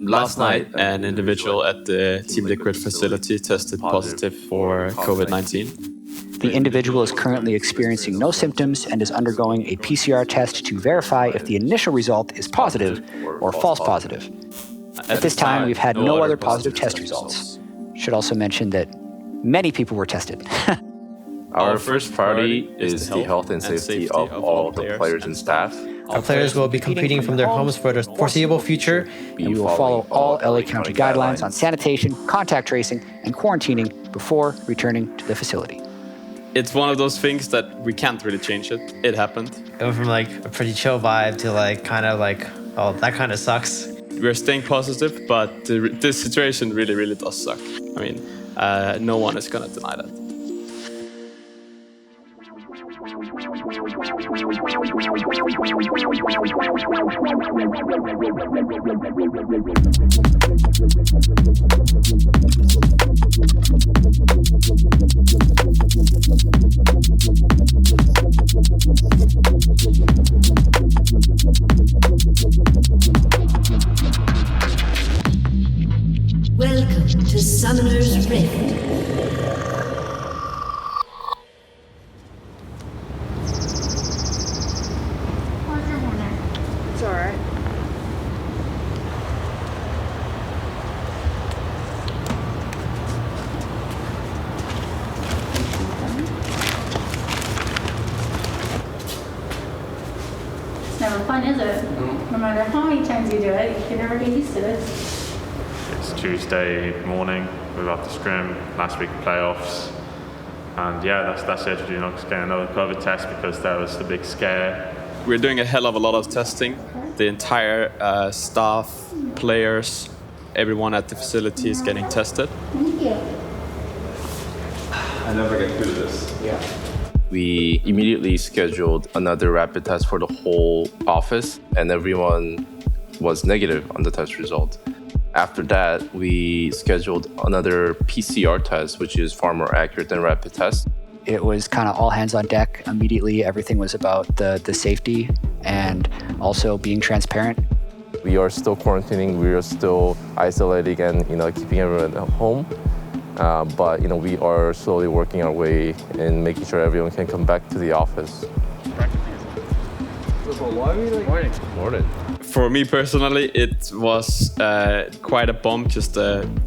Last night, an individual at the Team Liquid facility tested positive for COVID-19. The individual is currently experiencing no symptoms and is undergoing a PCR test to verify if the initial result is positive or false positive. At this time, we've had no other positive test results. Should also mention that many people were tested. Our first priority is the health and safety of all the players and staff. Our players will be competing from their homes for the foreseeable future. And we will follow all LA County guidelines on sanitation, contact tracing, and quarantining before returning to the facility. It's one of those things that we can't really change it. It happened. It went from like a pretty chill vibe to like kind of like, oh, that kind of sucks. We're staying positive, but this situation really, really does suck. I mean, no one is going to deny that. Welcome to Summoner's Rift. It's all right. It's never fun, is it? No matter how many times you do it, you can never get used to it. It's Tuesday morning. We're about to scrim. Last week playoffs. And yeah, that's it. Just getting another COVID test because that was the big scare. We're doing a hell of a lot of testing. The entire staff, players, everyone at the facility is getting tested. Thank you. I never get through this. Yeah. We immediately scheduled another rapid test for the whole office, and everyone was negative on the test result. After that, we scheduled another PCR test, which is far more accurate than rapid test. It was kind of all hands on deck. Immediately, everything was about the safety and also being transparent. We are still quarantining, we are still isolating and keeping everyone at home. But we are slowly working our way in making sure everyone can come back to the office. Morning. For me personally, it was quite a bomb just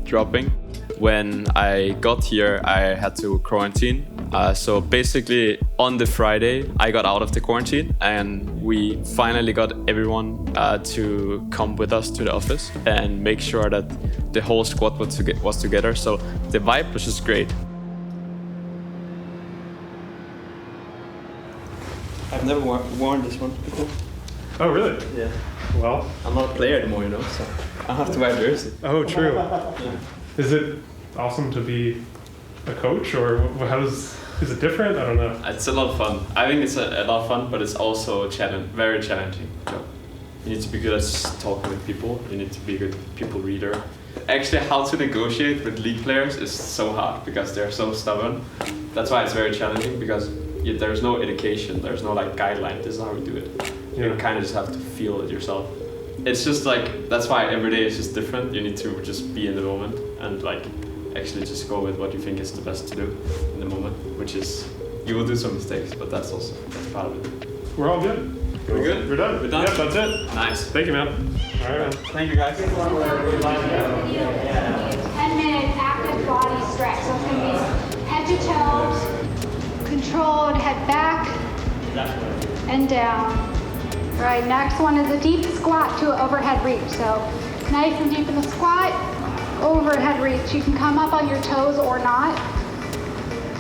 dropping. When I got here, I had to quarantine. So basically, on the Friday, I got out of the quarantine, and we finally got everyone to come with us to the office and make sure that the whole squad was together. So the vibe was just great. I've never worn this one before. Oh, really? Yeah. Well, I'm not a player anymore, so I have to wear a jersey. oh, true. Yeah. Is it awesome to be a coach, or is it different? I don't know. It's a lot of fun. I think it's a lot of fun, but it's also very challenging job. You need to be good at talking with people. You need to be a good people reader. Actually, how to negotiate with league players is so hard because they're so stubborn. That's why it's very challenging, because there's no education, there's no guideline. This is how we do it. You kind of just have to feel it yourself. It's just that's why every day is just different. You need to just be in the moment and actually just go with what you think is the best to do in the moment, which is, you will do some mistakes, but that's part of it. We're all good. We're good? We're done. We're done? Yep, that's it. Nice. Thank you, man. All right, man. Thank you, guys. 10-minute active body stretch. So it's going to be head to toe, controlled head back and down. All right, next one is a deep squat to an overhead reach. So nice and deep in the squat, overhead reach. You can come up on your toes or not,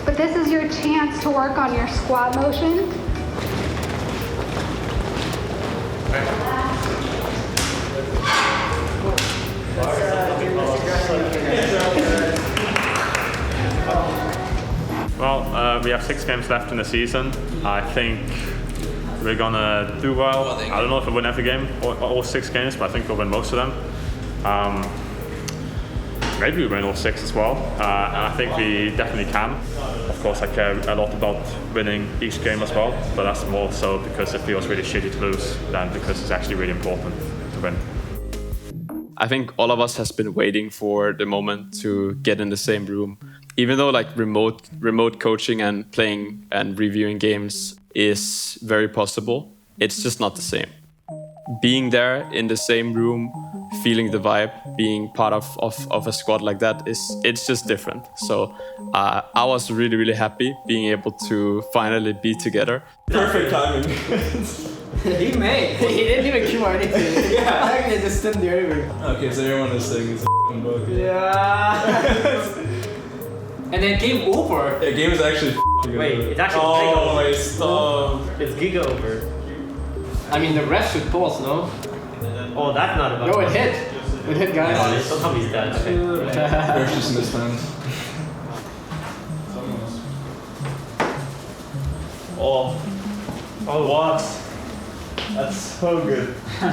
but this is your chance to work on your squat motion. Well, we have 6 games left in the season. I think we're gonna do well. I don't know if we'll win every game, all 6 games, but I think we'll win most of them. Maybe we win all 6 as well, and I think we definitely can. Of course, I care a lot about winning each game as well, but that's more so because it feels really shitty to lose than because it's actually really important to win. I think all of us has been waiting for the moment to get in the same room. Even though like remote coaching and playing and reviewing games is very possible, it's just not the same. Being there in the same room, feeling the vibe, being part of a squad like that it's just different. So I was really, really happy being able to finally be together. Perfect timing. He made. He didn't even cue or anything. Yeah, actually just didn't do anything. Okay, so everyone is saying it's a book. Yeah. And then game over. The game is actually Wait, it's actually oh, wait, stop. It's giga over. I mean, the ref should pause, no? Oh, that's not about. No, it hit. It hit, guys. Oh, don't tell me he's dead. Okay. Ref's just mistimed. Oh, what? That's so good. I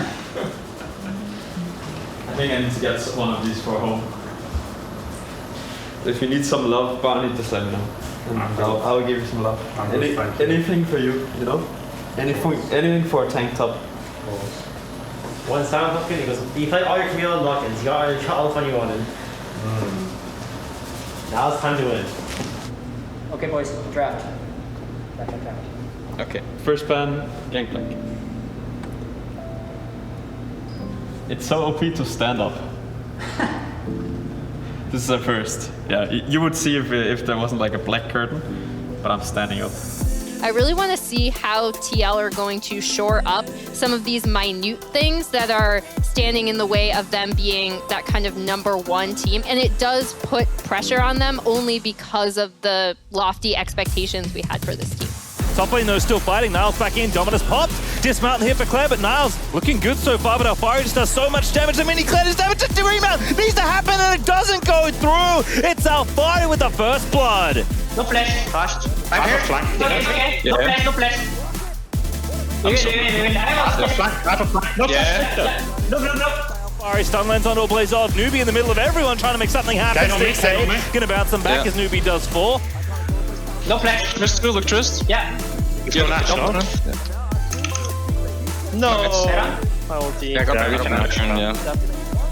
think I need to get one of these for home. If you need some love, Barney, just let me know. And I'll give you some love. Anything for you, you know? Anything for a tank top. One sound look good, he goes, you played all your chameleon lock-ins, you got all the fun you wanted. Now it's time to win. Okay, boys, draft. Draft. Okay, first ban, Gangplank. It's so OP to stand up. This is a first. Yeah, you would see if there wasn't like a black curtain, but I'm standing up. I really want to see how TL are going to shore up some of these minute things that are standing in the way of them being that kind of #1 team. And it does put pressure on them only because of the lofty expectations we had for this team. Top lane though, still fighting. Niles back in. Dominus popped. Dismount here for Claire, but Niles looking good so far. But Alfari just does so much damage. The mini Claire does damage. The remount needs to happen and it doesn't go through. It's Alfari with the first blood. No flash. Fast. Back here. Flank. Okay. No flash. No flash. I have a flank. No flash. No. Alfari stun lands onto a Blaze off. Newbie in the middle of everyone trying to make something happen. Gonna bounce them back as Newbie does fall. No flash. Trist, look Trist. Yeah. No. Yeah,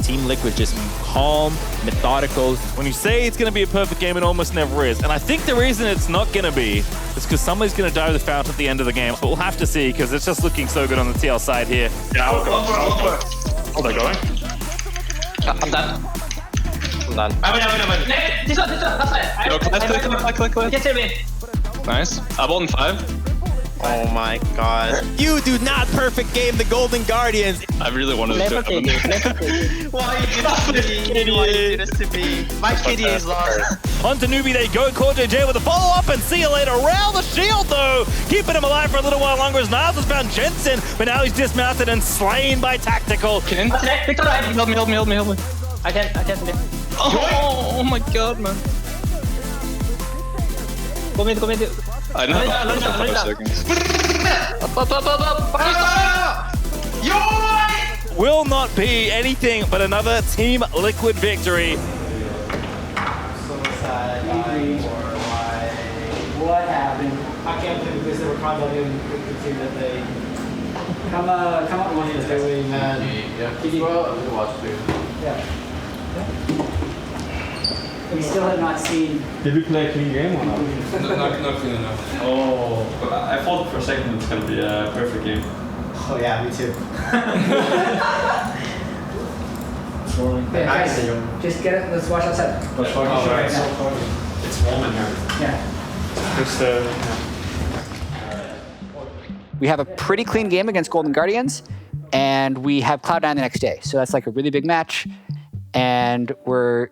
Team Liquid just calm, methodical. When you say it's going to be a perfect game, it almost never is. And I think the reason it's not going to be is because somebody's going to die with a fountain at the end of the game. But we'll have to see because it's just looking so good on the TL side here. Yeah, I'll go. Oh, they're going. I'm done. Wait. This one. That's it. Click. Get me. Nice. I bought in 5. Oh my god. You do not perfect game the Golden Guardians. I really wanted to do it. Why you do this to me? My kitty is lost. On to Newbie they go. Core JJ with a follow-up and see you later. Around the shield though. Keeping him alive for a little while longer as Niles has found Jensen, but now he's dismounted and slain by Tactical. Help me. I can't do it. Oh my god, man. Go mid. I know. 5 seconds. Will not be anything but another Team Liquid victory. So sad. What happened? I can't believe because they were contemplating the team that they come up one is doing, man. Yeah. Well, we watched too. Yeah. We still have not seen. Did we play a clean game or not? Not clean enough. Oh, but I thought for a second it's gonna be a perfect game. Oh yeah, me too. Guys, just get it. Let's watch outside. It's warm in here. Yeah. Just, We have a pretty clean game against Golden Guardians, and we have Cloud9 the next day. So that's like a really big match. And we're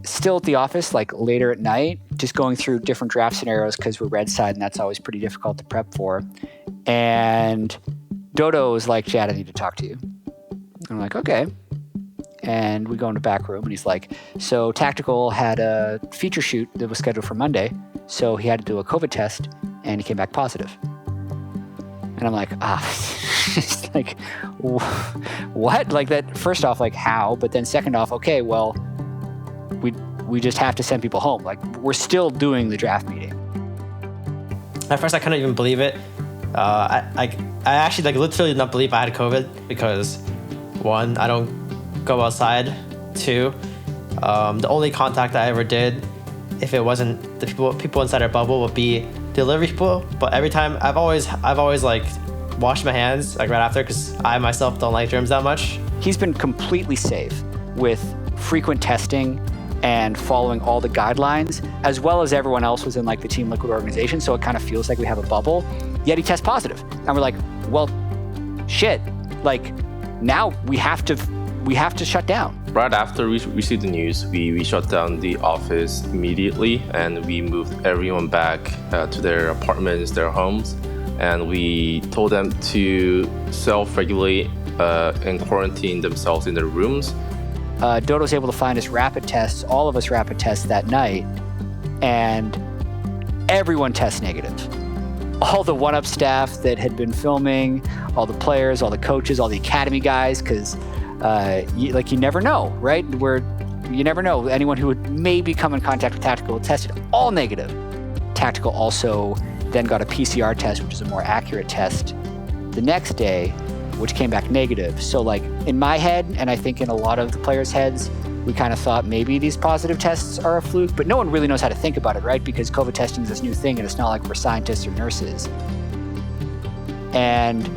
still at the office, like later at night, just going through different draft scenarios because we're red side, and that's always pretty difficult to prep for. And Dodo was like, Chad, I need to talk to you. And I'm like, okay. And we go into back room, and he's like, so Tactical had a feature shoot that was scheduled for Monday, so he had to do a COVID test, and he came back positive. And I'm like, it's like, what? Like that, first off, like how? But then second off, okay, well, we just have to send people home. Like, we're still doing the draft meeting. At first, I couldn't even believe it. I actually like literally did not believe I had COVID because one, I don't go outside too. The only contact I ever did, if it wasn't the people inside our bubble, would be delivery people. But every time I've always like washed my hands like right after, because I myself don't like germs that much. He's been completely safe with frequent testing and following all the guidelines, as well as everyone else was in like the Team Liquid organization. So it kind of feels like we have a bubble, yet he tests positive. And we're like, well, shit, like now we have to shut down. Right after we received the news, we shut down the office immediately, and we moved everyone back to their apartments, their homes, and we told them to self-regulate and quarantine themselves in their rooms. Dodo's able to find us rapid tests, all of us rapid tests that night, and everyone tests negative. All the one-up staff that had been filming, all the players, all the coaches, all the academy guys, because you never know, right? You never know. Anyone who would maybe come in contact with Tactical tested all negative. Tactical also then got a PCR test, which is a more accurate test, the next day, which came back negative. So like in my head, and I think in a lot of the players' heads, we kind of thought maybe these positive tests are a fluke, but no one really knows how to think about it, right? Because COVID testing is this new thing, and it's not like we're scientists or nurses. And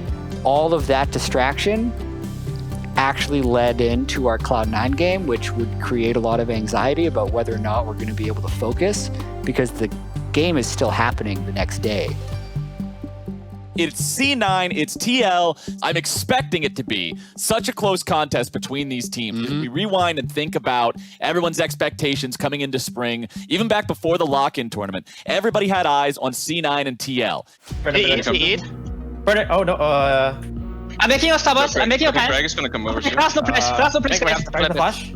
all of that distraction actually led into our Cloud9 game, which would create a lot of anxiety about whether or not we're going to be able to focus, because the game is still happening the next day. It's C9, it's TL. I'm expecting it to be such a close contest between these teams. If we rewind and think about everyone's expectations coming into spring, even back before the lock-in tournament, everybody had eyes on C9 and TL. Oh no, I'm making a Starburst. I'm making a plan. Greg is gonna come over. Flash, no flash. flash.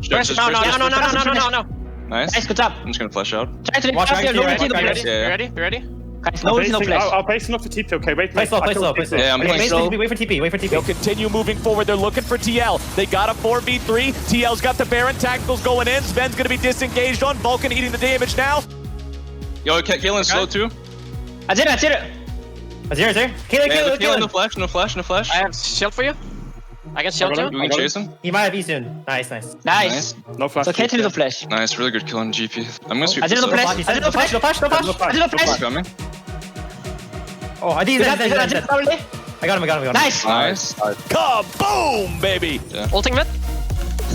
No. Nice. Nice, good job. I'm just gonna flash out. Try to Watch right You here, ready? Guys, no flash. I'll base enough to TP, okay? Wait. Play slow. Yeah, I'm playing slow. Wait for TP. They'll continue moving forward. They're looking for TL. They got a 4v3. TL's got the Baron. Tactical's going in. Sven's going to be disengaged on. Vulcan eating the damage now. Yo, Kaelin's slow too. I did it. Azir. Kaelin, no flash. I have shield for you. I can shield you. We can chase him. He might have E soon. Nice. No flash. So can't do the flash. Nice, really good kill on GP. I'm gonna sweep I did this no up. flash. I did no flash. Coming. Oh, I did I got him. Nice. Kaboom, baby. Yeah. Ulting mid.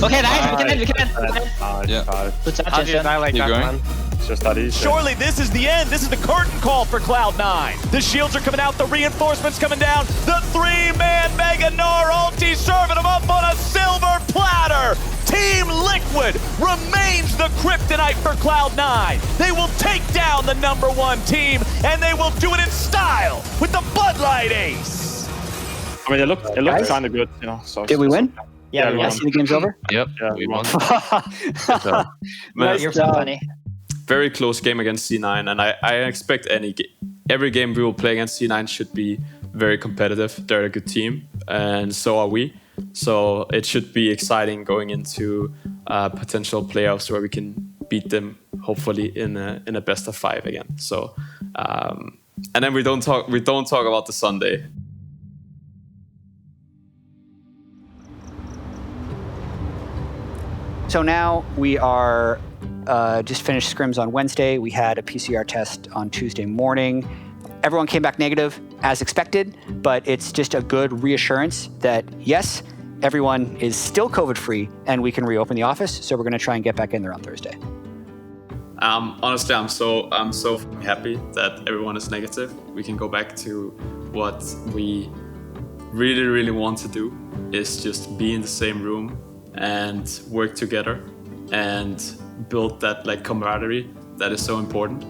Okay, nice. We can end. Yeah. Good job, How do you die like You that, going? man? It's just that easy. Surely this is the end. This is the curtain call for Cloud9. The shields are coming out. The reinforcements coming down. The three-man Mega Gnar ulti serving them up on a silver platter. Team Liquid remains the kryptonite for Cloud9. They will take down the #1 team, and they will do it in style with the Bud Light Ace. I mean, it looked kind of good, you know. So Did we win? Yeah, we won. The game's over? Yep, Yeah, we won. Nice You're job. funny. Very close game against C9, and I expect every game we will play against C9 should be very competitive. They're a good team, and so are we. So it should be exciting going into potential playoffs where we can beat them, hopefully in a best of 5 again. So and then we don't talk about the Sunday. So now we are just finished scrims on Wednesday. We had a PCR test on Tuesday morning. Everyone came back negative as expected, but it's just a good reassurance that yes, everyone is still COVID-free and we can reopen the office. So we're going to try and get back in there on Thursday. Honestly, I'm so happy that everyone is negative. We can go back to what we really want to do, is just be in the same room and work together and build that like camaraderie that is so important.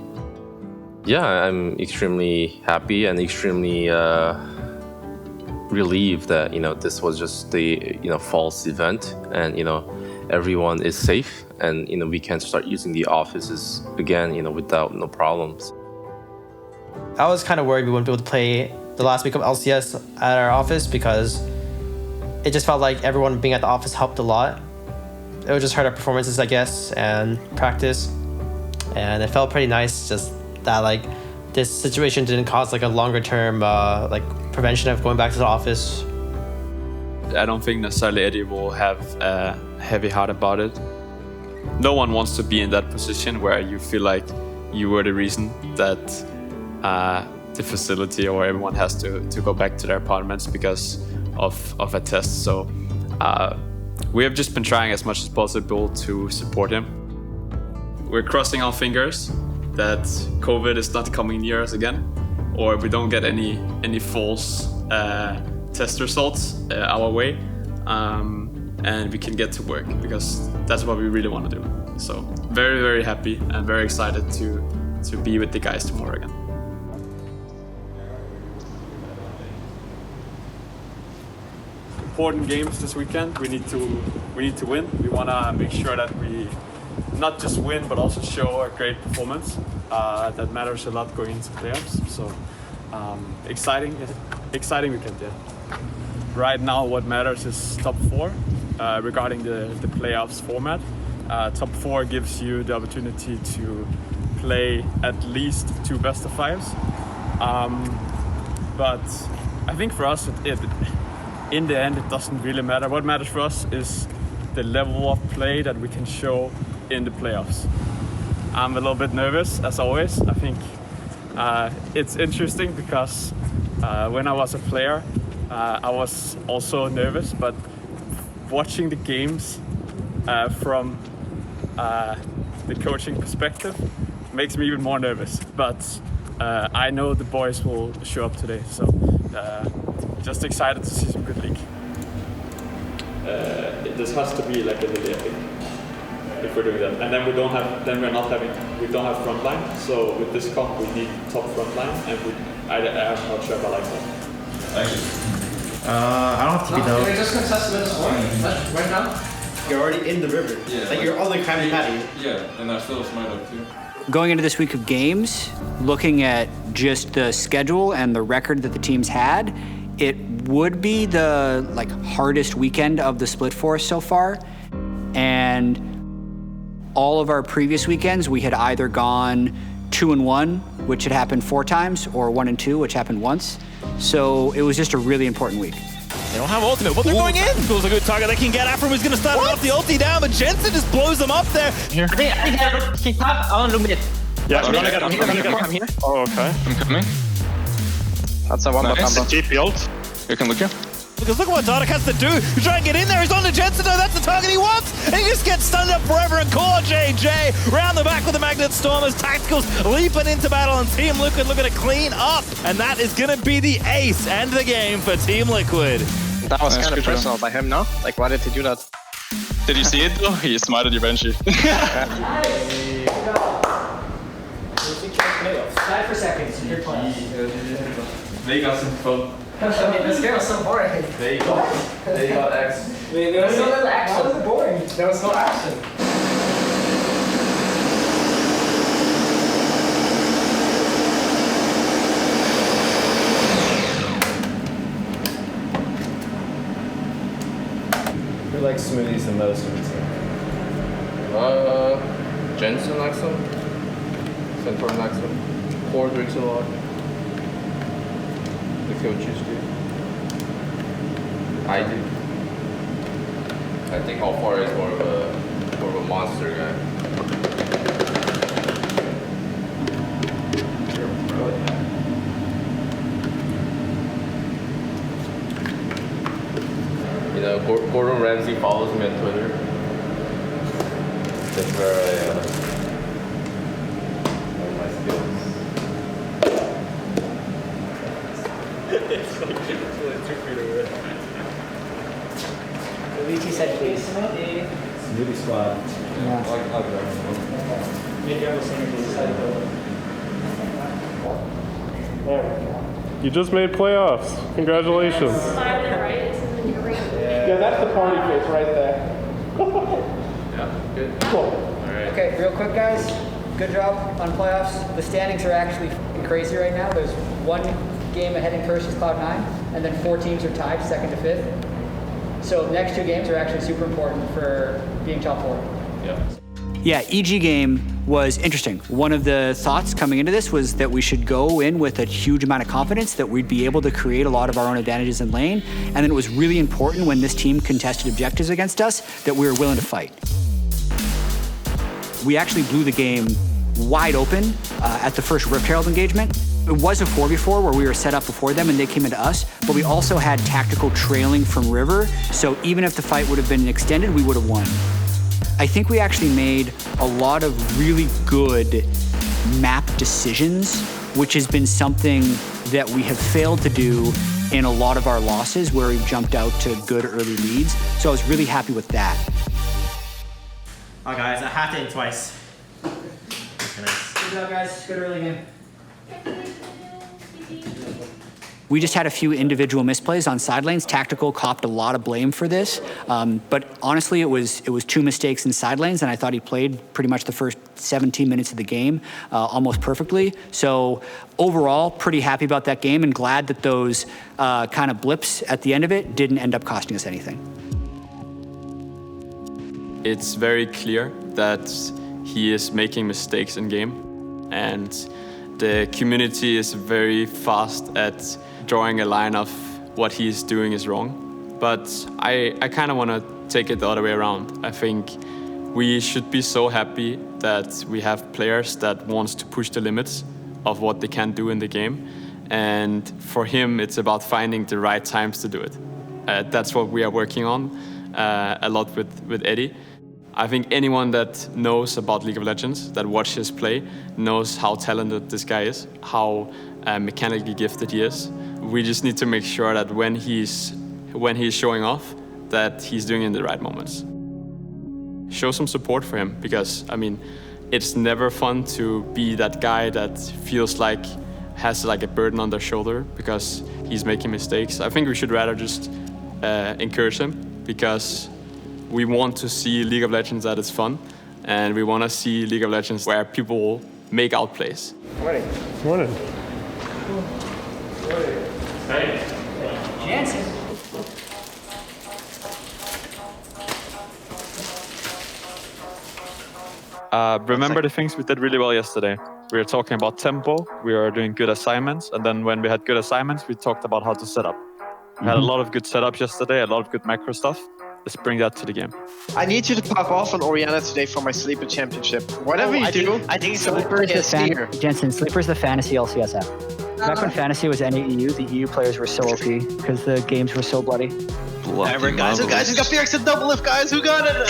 Yeah, I'm extremely happy and extremely relieved that this was just a false event, and everyone is safe, and we can start using the offices again without no problems. I was kind of worried we wouldn't be able to play the last week of LCS at our office, because it just felt like everyone being at the office helped a lot. It would just hurt our performances, I guess, and practice. And it felt pretty nice just that like this situation didn't cause like a longer term like prevention of going back to the office. I don't think necessarily Eddie will have heavy heart about it. No one wants to be in that position where you feel like you were the reason that the facility or everyone has to go back to their apartments because of a test. So we have just been trying as much as possible to support him. We're crossing our fingers that COVID is not coming near us again, or we don't get any false test results our way, and we can get to work, because that's what we really want to do. So very, very happy and very excited to be with the guys tomorrow again. Important games this weekend. We need to win. We want to make sure that we not just win, but also show a great performance. That matters a lot going into playoffs. So exciting weekend. Yeah. Right now, what matters is top 4 regarding the playoffs format. Top 4 gives you the opportunity to play at least 2 best of 5s. But I think for us, in the end, it doesn't really matter. What matters for us is the level of play that we can show in the playoffs. I'm a little bit nervous, as always. I think it's interesting because when I was a player, I was also nervous, but watching the games from the coaching perspective makes me even more nervous. But I know the boys will show up today, so just excited to see some good league. This has to be like a really epic if we're doing that, and then we don't have front line. So with this comp, we need top front line, and I'm not sure if I like that. I don't have to be though. Can we just contest minutes 1 right now? You're already in the river. Yeah, like you're on the Krabby Patty. Yeah, and I still smite up too. Going into this week of games, looking at just the schedule and the record that the teams had, it would be the hardest weekend of the split force so far. And all of our previous weekends, we had either gone 2-1, which had happened 4 times, or 1-2, which happened once. So it was just a really important week. They don't have ultimate, but they're going in. Feels a good target. They can get Afram, who's going to start off the ulti down, but Jensen just blows them up there. Here. I think I got kicked up. I want to illuminate. Yeah, I'm here. Oh, okay. I'm coming. That's a one more combo. GP ult. You can look here. Because look what Dark has to do. You try and get in there. He's on to Jensen. No, that's the target he wants. And he just gets stunned up forever. And Core JJ round the back with the Magnet Storm as Tacticals leaping into battle. And Team Liquid looking to clean up. And that is going to be the ace and the game for Team Liquid. That was kind of personal by him, no? Like, why did he do that? Did you see it though? He smited you, Banshee. 5 for seconds. Your class. They got some fun. I mean, this game was so boring. They got X. I mean, there was so little action. Why was it boring? There was no action. Who likes smoothies the most of the team? Jensen likes them. Centaur likes them. Core drinks a lot. The coaches do. I do. I think Alfar is more of a monster guy. You know, Gordon Ramsay follows me on Twitter. That's where I learn my skills. It's like 2 feet away. Luigi said please. Smoothie squad. Yeah. I'll grab one. Maybe I will sing it. You just made playoffs. Congratulations. Yeah, that's the party face right there. Yeah, good. Cool. All right. Okay, real quick, guys. Good job on playoffs. The standings are actually crazy right now. There's 1 game ahead in Curse's Cloud9, and then 4 teams are tied, 2nd to 5th. So the next 2 games are actually super important for being top 4. Yeah. Yeah, EG game was interesting. One of the thoughts coming into this was that we should go in with a huge amount of confidence that we'd be able to create a lot of our own advantages in lane, and then it was really important when this team contested objectives against us that we were willing to fight. We actually blew the game wide open at the first Rift Herald engagement. It was a 4v4 where we were set up before them and they came into us, but we also had tactical trailing from River, so even if the fight would have been extended, we would have won. I think we actually made a lot of really good map decisions, which has been something that we have failed to do in a lot of our losses where we've jumped out to good early leads. So I was really happy with that. Oh guys, I hacked it twice. Good job guys, good early game. We just had a few individual misplays on side lanes. Tactical copped a lot of blame for this, but honestly, it was 2 mistakes in side lanes, and I thought he played pretty much the first 17 minutes of the game almost perfectly. So overall, pretty happy about that game and glad that those kind of blips at the end of it didn't end up costing us anything. It's very clear that he is making mistakes in game, and the community is very fast at drawing a line of what he's doing is wrong. But I kind of want to take it the other way around. I think we should be so happy that we have players that wants to push the limits of what they can do in the game. And for him, it's about finding the right times to do it. That's what we are working on a lot with Eddie. I think anyone that knows about League of Legends, that watches play, knows how talented this guy is, how mechanically gifted he is. We just need to make sure that when he's showing off, that he's doing it in the right moments. Show some support for him, because I mean, it's never fun to be that guy that feels like has like a burden on their shoulder because he's making mistakes. I think we should rather just encourage him, because we want to see League of Legends that is fun, and we want to see League of Legends where people make outplays. Morning. Morning. Hey. Jansen. Remember the things we did really well yesterday. We were talking about tempo, we were doing good assignments, and then when we had good assignments, we talked about how to set up. We had a lot of good setups yesterday, a lot of good macro stuff. Let's bring that to the game. I need you to pop off on Oriana today for my Sleeper Championship. Whatever you do, I think Sleeper is Jensen, Sleeper is the fantasy LCS app. Back when fantasy was NAEU, the EU players were so OP because the games were so bloody. Whatever, guys, who got Felix and double lift, guys? Who got it?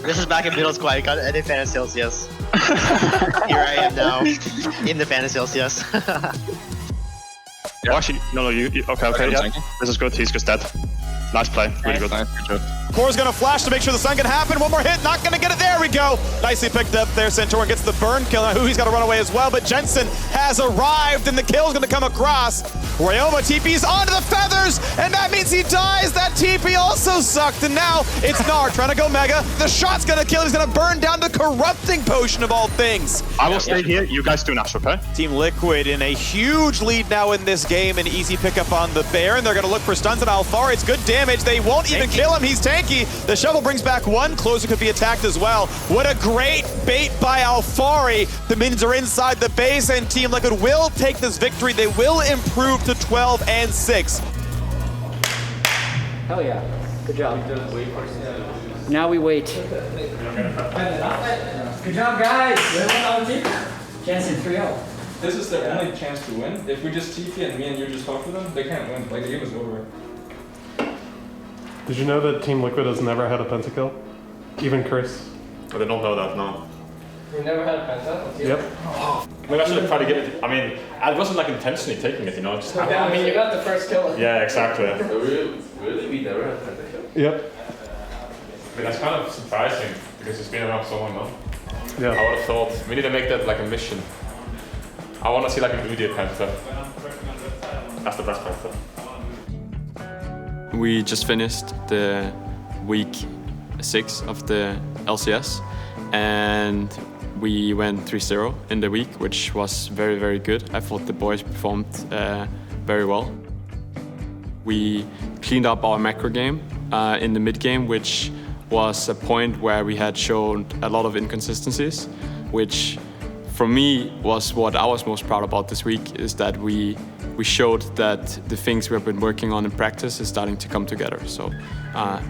This is back in middle school. I got any fantasy LCS. Here I am now in the fantasy LCS. Yeah. Oh, actually, no, you okay, yeah. This is good. He's just dead. Nice play, really good. Nice, good job. Core's gonna flash to make sure the sun can happen. One more hit, not gonna get it. There we go. Nicely picked up there. Centaur gets the burn kill. Now he's gotta run away as well, but Jensen has arrived and the kill's gonna come across. Ryoma TP's onto the feathers, and that means he dies. That TP also sucked, and now it's Gnar trying to go mega. The shot's gonna kill. He's gonna burn down the corrupting potion of all things. I will stay here. You guys do Nash, okay? Team Liquid in a huge lead now in this game. An easy pickup on the Bear, and they're gonna look for stuns on Alfari. It's good damage. They won't even kill him. He's tanky. The shovel brings back one. Closer could be attacked as well. What a great bait by Alfari. The minions are inside the base, and Team Liquid will take this victory. They will improve to 12-6. Hell yeah. Good job. Now we wait. Good job, guys. Jansen 3-0. This is their only chance to win. If we just TP and me and you just talk to them, they can't win. Like, the game is over. Did you know that Team Liquid has never had a pentakill? Even Chris? I did not know that, no. We never had a penta? Yep. Maybe I should have tried to get it. I mean, I wasn't like intentionally taking it, you know. It just happened. Yeah, I mean, you got the first kill. Yeah, exactly. Really? We never had pentakill? Yep. I mean, that's kind of surprising because it's been around so long now. Yeah. I would have thought we need to make that like a mission. I want to see like an immediate penta. That's the best penta. We just finished the week 6 of the LCS, and we went 3-0 in the week, which was very, very good. I thought the boys performed very well. We cleaned up our macro game in the mid game, which was a point where we had shown a lot of inconsistencies, which for me was what I was most proud about this week, is that we showed that the things we have been working on in practice is starting to come together. So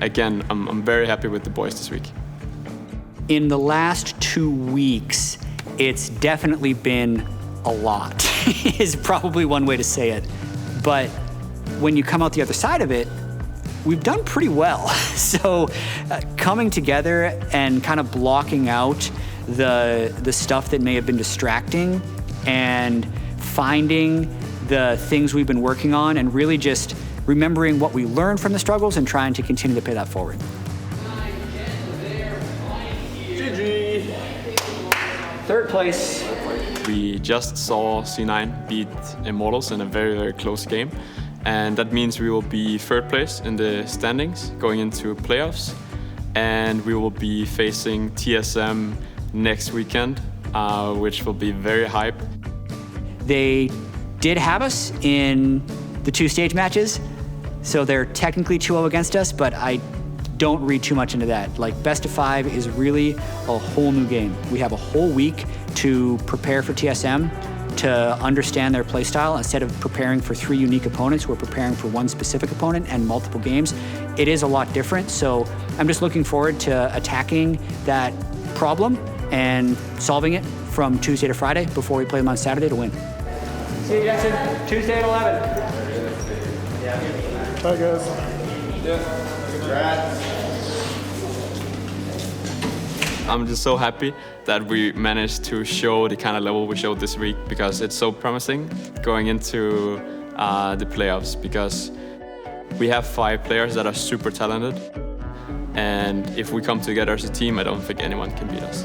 again, I'm very happy with the boys this week. In the last 2 weeks, it's definitely been a lot, is probably one way to say it. But when you come out the other side of it, we've done pretty well. So coming together and kind of blocking out the stuff that may have been distracting and finding the things we've been working on and really just remembering what we learned from the struggles and trying to continue to pay that forward. GG! Third place. We just saw C9 beat Immortals in a very, very close game. And that means we will be third place in the standings going into playoffs. And we will be facing TSM next weekend, which will be very hype. They did have us in the 2 stage matches, so they're technically 2-0 against us, but I don't read too much into that. Like, best of 5 is really a whole new game. We have a whole week to prepare for TSM, to understand their playstyle. Instead of preparing for 3 unique opponents, we're preparing for 1 specific opponent and multiple games. It is a lot different, so I'm just looking forward to attacking that problem and solving it from Tuesday to Friday before we play them on Saturday to win. See you, Jackson. Tuesday at 11. Bye, guys. I'm just so happy that we managed to show the kind of level we showed this week, because it's so promising going into the playoffs, because we have 5 players that are super talented, and if we come together as a team, I don't think anyone can beat us.